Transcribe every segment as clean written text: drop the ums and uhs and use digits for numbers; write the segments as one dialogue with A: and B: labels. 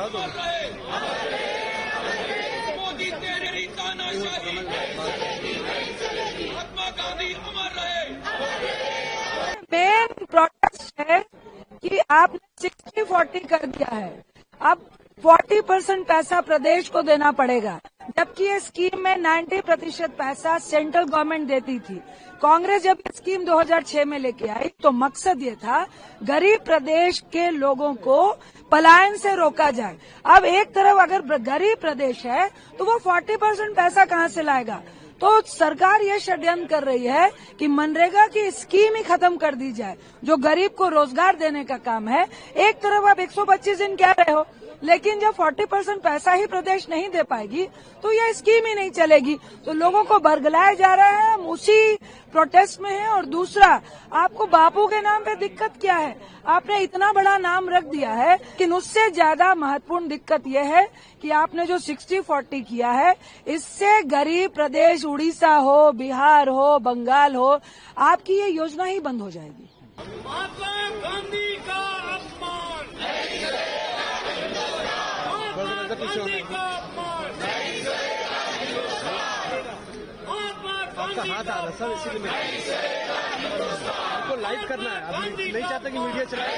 A: बढ़ा दो।
B: मोदी तेरी तानाशाही, महात्मा गांधी अमर रहे।
C: मेन प्रोटेस्ट है कि आपने 60-40 कर दिया है। अब 40% पैसा प्रदेश को देना पड़ेगा, जबकि ये स्कीम में 90% पैसा सेंट्रल गवर्नमेंट देती थी। कांग्रेस जब ये स्कीम 2006 में लेके आई तो मकसद ये था गरीब प्रदेश के लोगों को पलायन से रोका जाए। अब एक तरफ अगर गरीब प्रदेश है तो वो 40% पैसा कहाँ से लाएगा? तो सरकार ये षड्यंत्र कर रही है कि मनरेगा की स्कीम ही खत्म कर दी जाए, जो गरीब को रोजगार देने का काम है। एक तरफ आप 125 दिन कह रहे हो, लेकिन जब 40% पैसा ही प्रदेश नहीं दे पाएगी तो यह स्कीम ही नहीं चलेगी। तो लोगों को बरगलाया जा रहा है, हम उसी प्रोटेस्ट में हैं। और दूसरा, आपको बापू के नाम पे दिक्कत क्या है? आपने इतना बड़ा नाम रख दिया है, लेकिन उससे ज्यादा महत्वपूर्ण दिक्कत यह है कि आपने जो 60-40 किया है, इससे गरीब प्रदेश उड़ीसा हो, बिहार हो, बंगाल हो, आपकी ये योजना ही बंद हो जाएगी।
B: महात्मा गांधी का अपमान,
A: आपका हाथ आ रहा सर, इसीलिए आपको लाइव करना है। अभी नहीं चाहता कि मीडिया चलाए।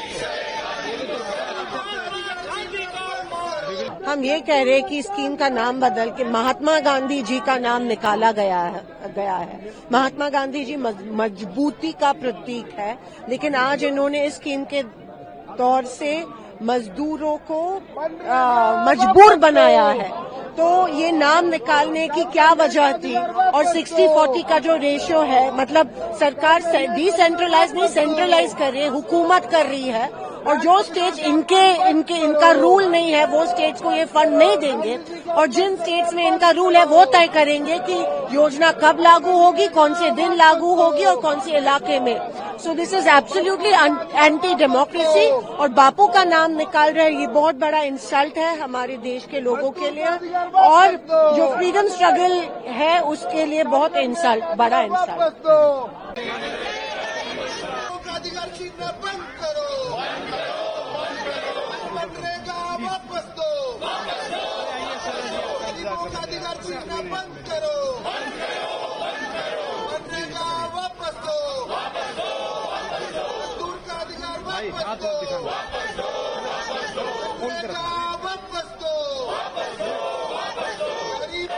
D: हम ये कह रहे हैं कि स्कीम का नाम बदल के महात्मा गांधी जी का नाम निकाला गया है। महात्मा गांधी जी मजबूती का प्रतीक है, लेकिन आज इन्होंने इस स्कीम के तौर से मजदूरों को मजबूर बनाया है। तो ये नाम निकालने की क्या वजह थी? और 60-40 का जो रेशियो है, मतलब सरकार डिसेंट्रलाइज नहीं सेंट्रलाइज कर रही है, हुकूमत कर रही है। और जो स्टेट्स इनका रूल नहीं है, वो स्टेट्स को ये फंड नहीं देंगे। और जिन स्टेट्स में इनका रूल है, वो तय करेंगे कि योजना कब लागू होगी, कौन से दिन लागू होगी और कौन से इलाके में। So this is absolutely anti democracy. और बापू का नाम निकाल रहे हैं, ये बहुत बड़ा इंसल्ट है हमारे देश के लोगों के लिए, और जो फ्रीडम स्ट्रगल है उसके लिए बहुत बड़ा इंसल्ट।
E: अधिकार छीनना बंद करो, मनरेगा वापस दो, गरीबों का अधिकार छीनना बंद करो, मनरेगा वापस दो, मजदूर का अधिकार वापस दो, मनरेगा वापस दो, गरीब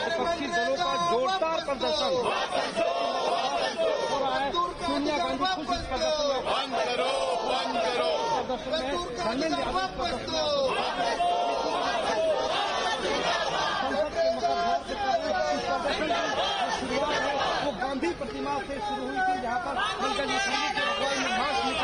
A: विपक्षी दलों का जोरदार प्रदर्शन। सोनिया गांधी खुद इस प्रदर्शन में
E: बंद करो, वापस दो,
A: वो गांधी प्रतिमा से शुरू हुई थी, जहाँ पर